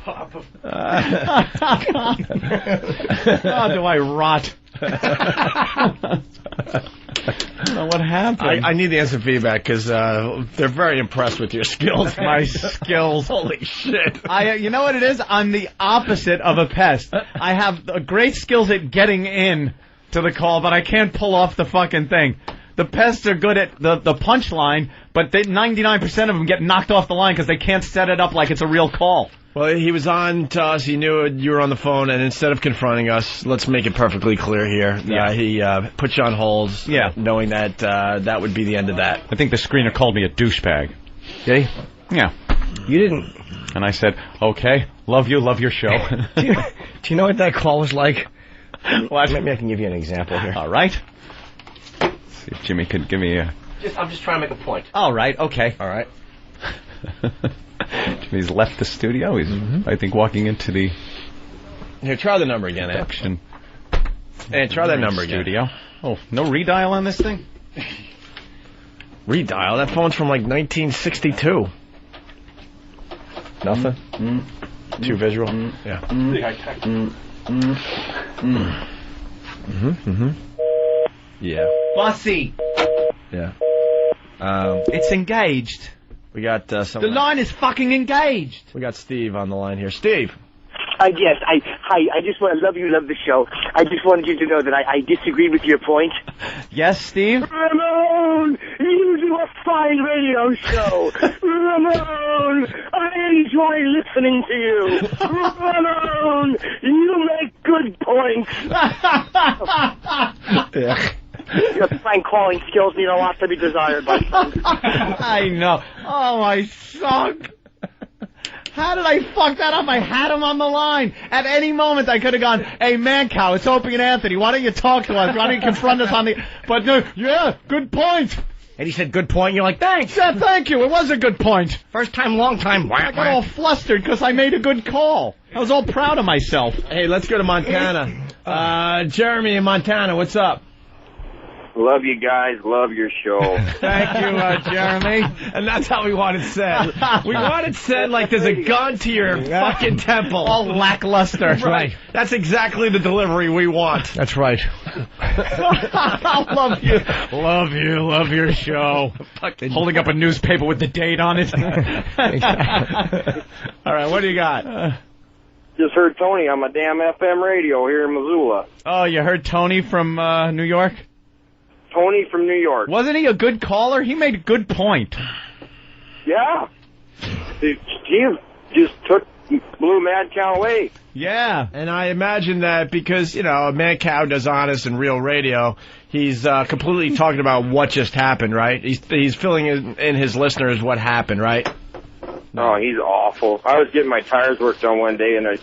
top of... Oh, do I rot? What happened? I need the instant feedback because they're very impressed with your skills. My skills. Holy shit. You know what it is? I'm the opposite of a pest. I have great skills at getting in to the call, but I can't pull off the fucking thing. The pests are good at the punchline, but 99% of them get knocked off the line because they can't set it up like it's a real call. Well, he was on to us. He knew you were on the phone, and instead of confronting us, let's make it perfectly clear here. Yeah. He put you on hold, knowing that that would be the end of that. I think the screener called me a douchebag. Did he? Yeah. You didn't. And I said, okay, love you, love your show. Do you know what that call was like? What? Maybe I can give you an example here. All right. Let's see if Jimmy could give me a... I'm just trying to make a point. All right, okay. All right. Jimmy's left the studio. He's, I think, walking into the... Here, try the number again, Ed. production. Ed, try that number again. Studio. Oh, no redial on this thing? Redial? That phone's from like 1962. Nothing? Too visual? Yeah. Yeah. Bussy! Yeah. It's engaged. We got The line is fucking engaged. We got Steve on the line here. Steve. Yes, I just want to love the show. I just wanted you to know that I disagree with your point. Yes, Steve? Ramon, you do a fine radio show. Ramon, I enjoy listening to you. Ramon, you make good points. Yeah. Your fine calling skills need a lot to be desired, my friend. I know. Oh, I suck. How did I fuck that up? I had him on the line. At any moment, I could have gone, hey, Mancow, it's Opie and Anthony. Why don't you talk to us? Why don't you confront us on the... But no, yeah, good point. And he said, good point. You're like, thanks. Yeah, thank you. It was a good point. First time, long time. I got all flustered because I made a good call. I was all proud of myself. Hey, let's go to Montana. Jeremy in Montana, what's up? Love you guys. Love your show. Thank you, Jeremy. And that's how we want it said. We want it said like there's a gun to your fucking temple. All lackluster. Right. That's exactly the delivery we want. That's right. I love you. Love you. Love your show. Holding up a newspaper with the date on it. All right, what do you got? Just heard Tony on my damn FM radio here in Missoula. Oh, you heard Tony from New York? Tony from New York. Wasn't he a good caller? He made a good point. Yeah. He just blew Mancow away. Yeah. And I imagine that because, Mancow does honest and real radio, he's completely talking about what just happened, right? He's filling in his listeners what happened, right? Oh, he's awful. I was getting my tires worked on one day in a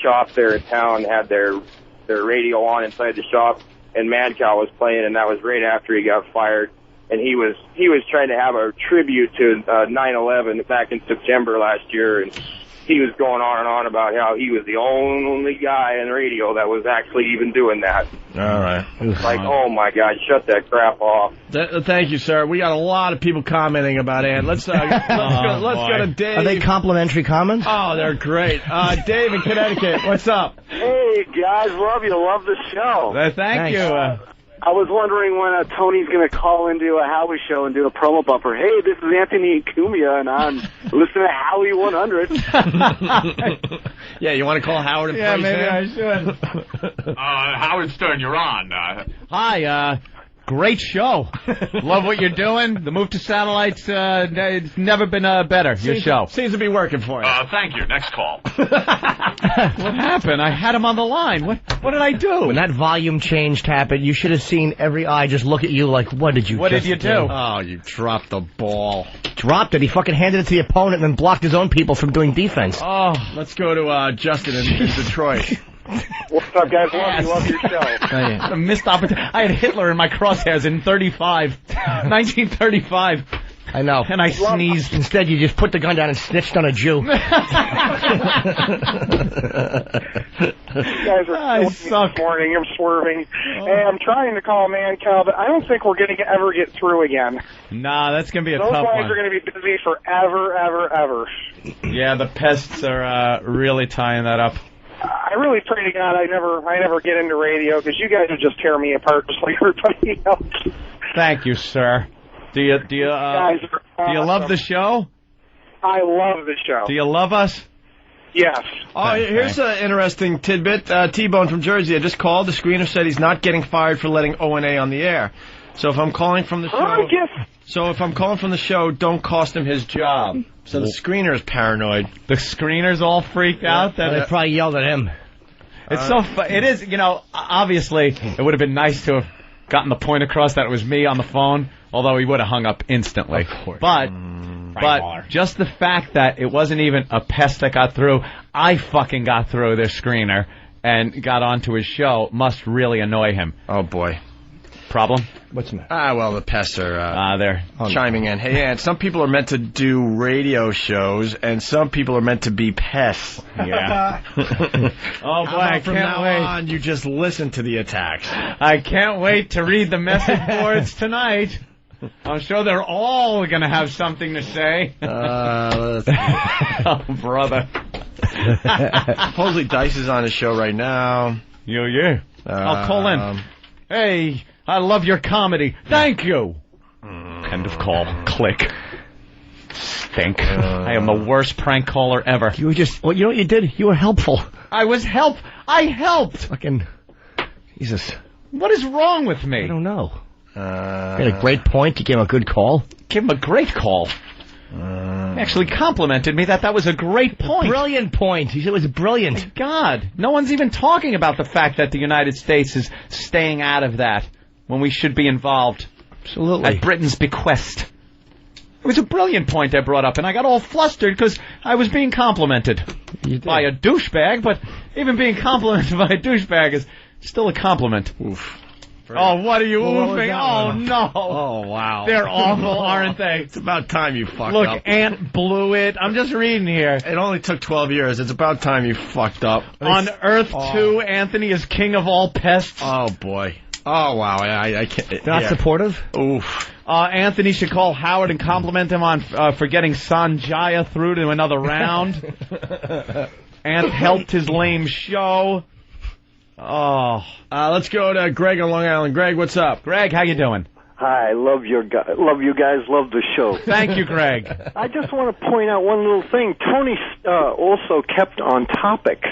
shop there in town, had their radio on inside the shop. And Mancow was playing, and that was right after he got fired. And he was trying to have a tribute to 9/11 back in September last year, and he was going on and on about how he was the only guy on the radio that was actually even doing that. All right. Like, oh my God, shut that crap off. Thank you, sir. We got a lot of people commenting about Ann. Let's go to Dave. Are they complimentary comments? Oh, they're great. Dave in Connecticut, what's up? Hey guys, love you, love the show. Thank you. I was wondering when Tony's going to call into a Howie show and do a promo bumper. Hey, this is Anthony Cumia, and I'm listening to Howie 100. Yeah, you want to call Howard and praise maybe him? I should. Howard Stern, you're on. Hi, great show. Love what you're doing. The move to satellites, it's never been better, your show. Seems to be working for you. Thank you. Next call. What happened? I had him on the line. What did I do? When that volume change happened, you should have seen every eye just look at you like, what did you do? Oh, you dropped the ball. Dropped it. He fucking handed it to the opponent and then blocked his own people from doing defense. Oh, let's go to Justin in Detroit. What's up, guys? Love your show. A missed opportunity. I had Hitler in my crosshairs in 1935. I know. And I sneezed. Instead, you just put the gun down and snitched on a Jew. You guys are killing me this morning. I'm swerving. Hey, I'm trying to call Mancow, but I don't think we're going to ever get through again. Nah, that's going to be a Those tough guys one. are going to be busy forever, ever. Yeah, the pests are really tying that up. I really pray to God I never get into radio because you guys would just tear me apart just like everybody else. Thank you, sir. Do you love the show? I love the show. Do you love us? Yes. Oh, here's an interesting tidbit. T-Bone from Jersey, I just called. The screener said he's not getting fired for letting O&A on the air. So if I'm calling from the show, don't cost him his job. So the screener is paranoid. The screener's all freaked out. That They probably yelled at him. It's so it is, obviously, it would have been nice to have gotten the point across that it was me on the phone, although he would have hung up instantly. Of course. But just the fact that it wasn't even a pest that got through, I fucking got through this screener and got onto his show must really annoy him. Oh, boy. Problem? What's the matter? Well, the pests are they're chiming in. Hey, Ant, some people are meant to do radio shows, and some people are meant to be pests. Yeah. Oh, boy, I From can't now wait. on, you just listen to the attacks. I can't wait to read the message boards tonight. I'm sure they're all going to have something to say. Let's Oh, brother. Supposedly Dice is on the show right now. Yeah. I'll call in. Hey, I love your comedy. Thank you. End of call. Click. Stink. I am the worst prank caller ever. You were just, well, you know what you did? You were helpful. I helped. Fucking, Jesus. What is wrong with me? I don't know. You had a great point. You gave him a good call. Give him a great call. He actually complimented me that was a great point. Brilliant point. He said it was brilliant. God, no one's even talking about the fact that the United States is staying out of that when we should be involved. Absolutely. At Britain's bequest. It was a brilliant point I brought up, and I got all flustered because I was being complimented by a douchebag, but even being complimented by a douchebag is still a compliment. Oof. Oh, what are you Well, oofing? Oh, no. Oh, wow. They're awful, aren't they? It's about time you fucked Look, up. Ant blew it. I'm just reading here. It only took 12 years. It's about time you fucked up. On Earth 2, Anthony is king of all pests. Oh, boy. Oh, wow. I can't. Not supportive? Oof. Anthony should call Howard and compliment him on for getting Sanjaya through to another round. Ant helped his lame show. Oh. Let's go to Greg on Long Island. Greg, what's up? Greg, how you doing? Hi, love you guys, love the show. Thank you, Greg. I just want to point out one little thing. Tony also kept on topic.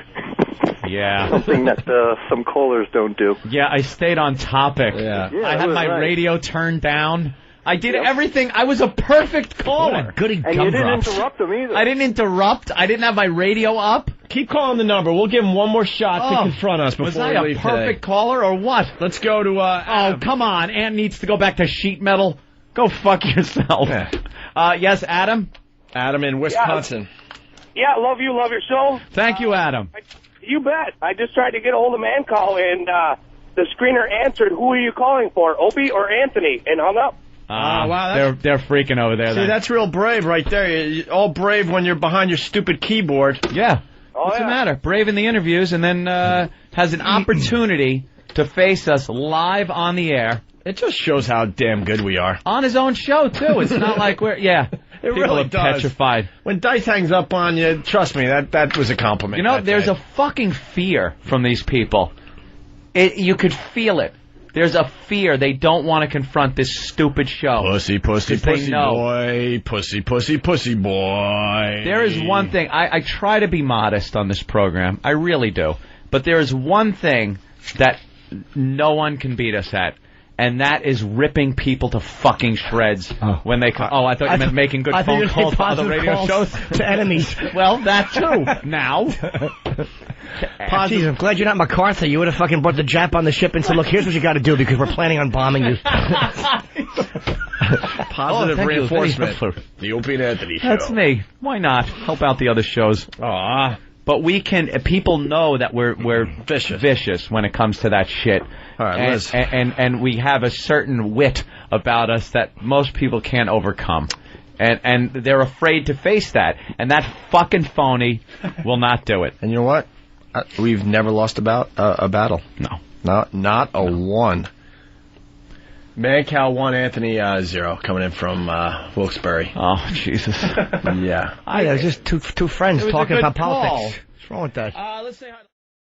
Yeah. Something that some callers don't do. Yeah, I stayed on topic. Yeah. I had my radio turned down. I did everything. I was a perfect caller. Goody And you didn't interrupt him either. I didn't interrupt. I didn't have my radio up. Keep calling the number. We'll give him one more shot to confront us before Was I we a leave perfect today. caller or what? Let's go to Oh, come on. Ant needs to go back to sheet metal. Go fuck yourself. Yes, Adam? Adam in Wisconsin. Yeah, love you, love your show. Thank you, Adam. You bet. I just tried to get a hold of Mancow, and the screener answered, "Who are you calling for, Opie or Anthony?" and hung up. Wow, they're freaking over there. See, then. that's real brave right there. You're all brave when you're behind your stupid keyboard. Yeah. Oh, What's yeah. the matter? Brave in the interviews and then has an opportunity to face us live on the air. It just shows how damn good we are. On his own show, too. It's not like we're... Yeah. It People really are does. petrified. When Dice hangs up on you, trust me, that was a compliment. You know, that there's day. a fucking fear from these people. You could feel it. There's a fear they don't want to confront this stupid show. Pussy, pussy, 'Cause they pussy know. boy. Pussy, pussy, pussy boy. There is one thing. I try to be modest on this program. I really do. But there is one thing that no one can beat us at. And that is ripping people to fucking shreds when they come. Oh, I thought you meant making good phone calls to other radio shows. To enemies. Well, that too. Now. Jeez, I'm glad you're not MacArthur. You would have fucking brought the Jap on the ship and said, look, here's what you got to do because we're planning on bombing you. Positive thank you. reinforcement. Very helpful. The Opie and Anthony show. That's me. Why not? Help out the other shows. But we can. People know that we're vicious when it comes to that shit. All right, Liz. And we have a certain wit about us that most people can't overcome. And they're afraid to face that. And that fucking phony will not do it. And you know what? We've never lost a battle. No. Not a one. Mancow 1, Anthony 0, coming in from Wilkes-Barre. Oh, Jesus. Yeah. It's just two friends It was a talking good about call. politics. What's wrong with that? Let's say hi.